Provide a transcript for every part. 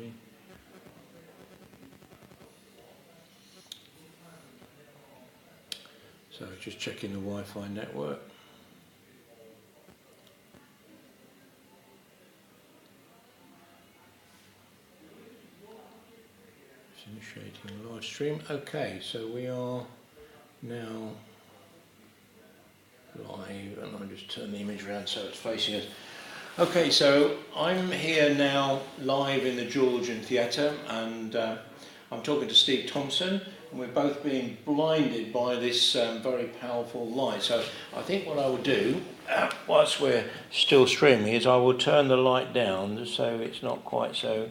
actually. So just checking the Wi-Fi network. It's initiating live stream. Okay, so we are now live, and I'll just turn the image around so it's facing us. Okay, so I'm here now live in the Georgian Theatre, and I'm talking to Steve Thompson, and we're both being blinded by this very powerful light. So I think what I will do, whilst we're still streaming, is I will turn the light down so it's not quite so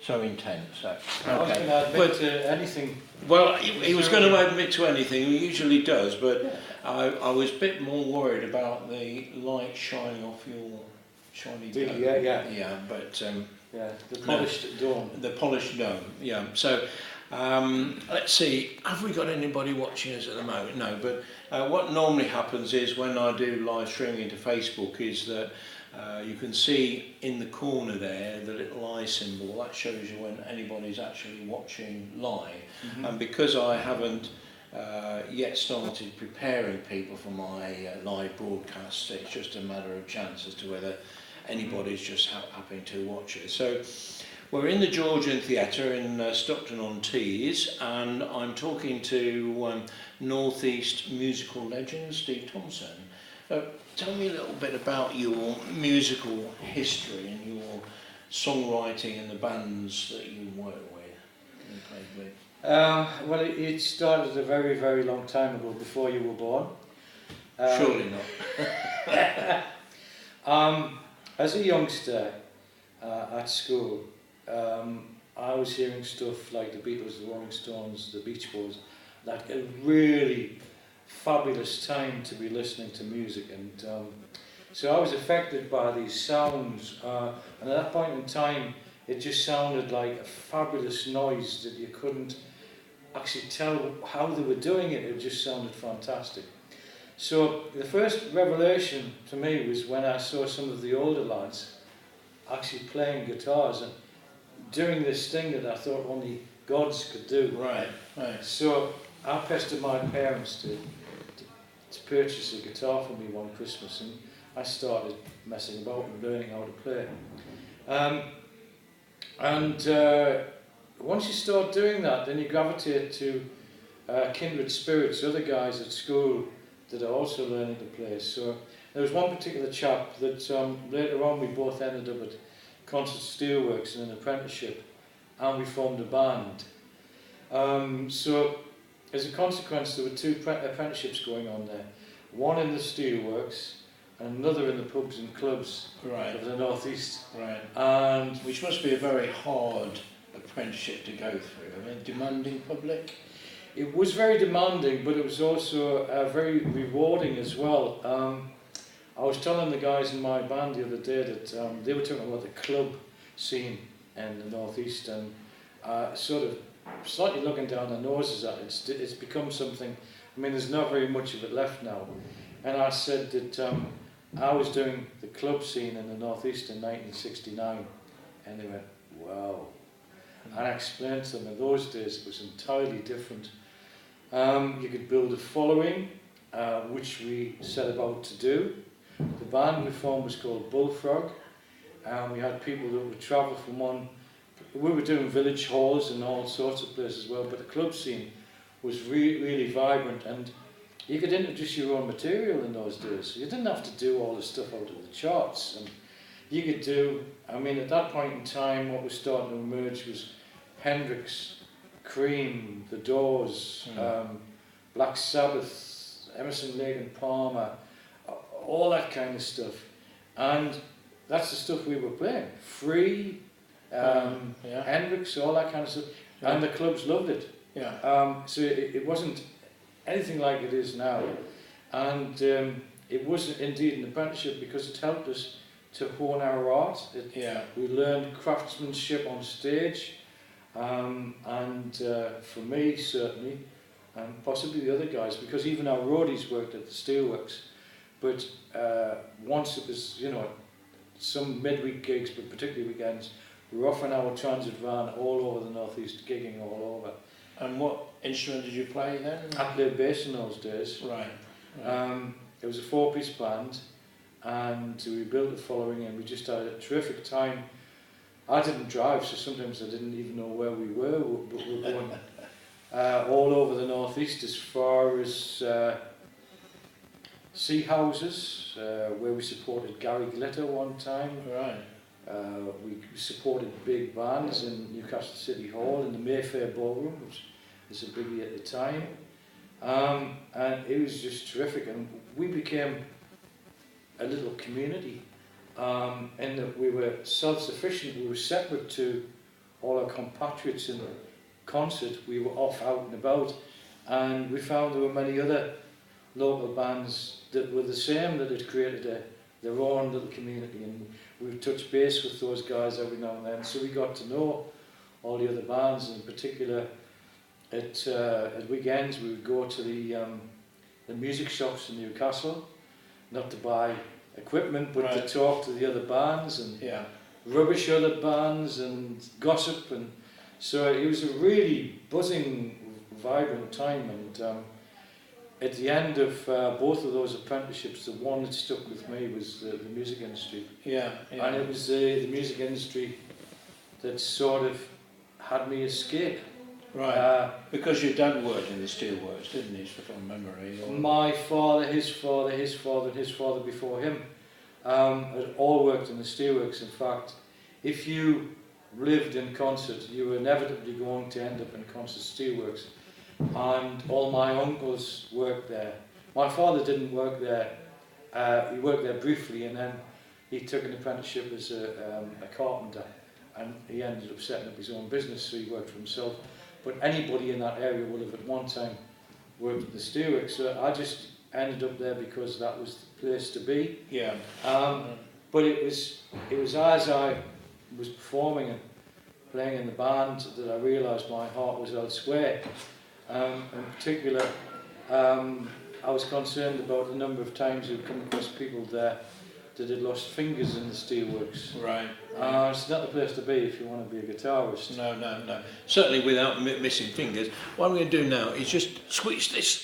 intense. So, I was going to admit to anything. Well, he was going to admit to anything, he usually does, but yeah. I was a bit more worried about the light shining off your shiny dome. Yeah, but... the polished dome. The polished dome, yeah. So, let's see, have we got anybody watching us at the moment? No, but what normally happens is when I do live streaming into Facebook is that you can see in the corner there the little eye symbol. That shows you when anybody's actually watching live. Mm-hmm. And because I haven't yet started preparing people for my live broadcast, it's just a matter of chance as to whether anybody's just happening to watch it. So we're in the Georgian Theatre in Stockton-on-Tees, and I'm talking to North East musical legend Steve Thompson. Tell me a little bit about your musical history and your songwriting and the bands that you work with and played with. Well, it started a very, very long time ago, before you were born. Surely not. As a youngster at school, I was hearing stuff like the Beatles, the Rolling Stones, the Beach Boys, like a really fabulous time to be listening to music, and so I was affected by these sounds, and at that point in time it just sounded like a fabulous noise that you couldn't actually tell how they were doing it. It just sounded fantastic. So the first revelation to me was when I saw some of the older lads actually playing guitars and doing this thing that I thought only gods could do. Right. So I pestered my parents to purchase a guitar for me one Christmas, and I started messing about and learning how to play. Once you start doing that, then you gravitate to kindred spirits, other guys at school that are also learning to play. So there was one particular chap that later on we both ended up at Concert Steelworks in an apprenticeship, and we formed a band. So as a consequence, there were two apprenticeships going on there. One in the steelworks and another in the pubs and clubs of the North East. Right. And which must be a very hard apprenticeship to go through. I mean, demanding public? It was very demanding, but it was also very rewarding as well. I was telling the guys in my band the other day that they were talking about the club scene in the North East, and sort of slightly looking down their noses at it. It's become something, I mean, there's not very much of it left now. And I said that I was doing the club scene in the North East in 1969, and they went, wow. And I explained to them in those days it was entirely different. You could build a following, which we set about to do. The band we formed was called Bullfrog, and we had people that would travel from one. We were doing village halls and all sorts of places as well, but the club scene was really vibrant, and you could introduce your own material in those days. You didn't have to do all the stuff out of the charts, and you could do, I mean, at that point in time what was starting to emerge was Hendrix, Cream, The Doors, Black Sabbath, Emerson, Lake and Palmer, all that kind of stuff. And that's the stuff we were playing. Free, Hendrix, all that kind of stuff. Yeah. And the clubs loved it. Yeah. So it wasn't anything like it is now. And it was indeed an apprenticeship because it helped us to hone our art. We learned craftsmanship on stage. For me, certainly, and possibly the other guys, because even our roadies worked at the steelworks. But once it was, some midweek gigs, but particularly weekends. We were off in our transit van all over the northeast, gigging all over. And what instrument did you play then? I played bass in those days. Right. It was a 4-piece band, and we built a following, and we just had a terrific time. I didn't drive, so sometimes I didn't even know where we were, but we were going all over the northeast, as far as Sea Houses, where we supported Gary Glitter one time. Right. We supported big bands in Newcastle City Hall, in the Mayfair Ballroom, which was a biggie at the time. And it was just terrific, and we became a little community in that we were self-sufficient. We were separate to all our compatriots in the concert. We were off out and about, and we found there were many other local bands that were the same, that had created their own little community, and we would touch base with those guys every now and then. So we got to know all the other bands. In particular, at weekends we would go to the music shops in Newcastle, not to buy equipment, but to talk to the other bands and rubbish other bands and gossip. And so it was a really buzzing, vibrant time. And at the end of both of those apprenticeships, the one that stuck with me was the music industry. And it was the music industry that sort of had me escape. Right. Because your dad worked in the steelworks, didn't he, from memory? Or... My father, his father, his father, and his father before him had all worked in the steelworks. In fact, if you lived in Consett, you were inevitably going to end up in Consett Steelworks. And all my uncles worked there. My father didn't work there. He worked there briefly, and then he took an apprenticeship as a carpenter, and he ended up setting up his own business, so he worked for himself. But anybody in that area would have at one time worked at the steelworks. So I just ended up there because that was the place to be. But it was as I was performing and playing in the band that I realised my heart was elsewhere. In particular, I was concerned about the number of times we'd come across people there that had lost fingers in the steelworks. Right. It's not the place to be if you want to be a guitarist. No. Certainly without missing fingers. What I'm going to do now is just switch this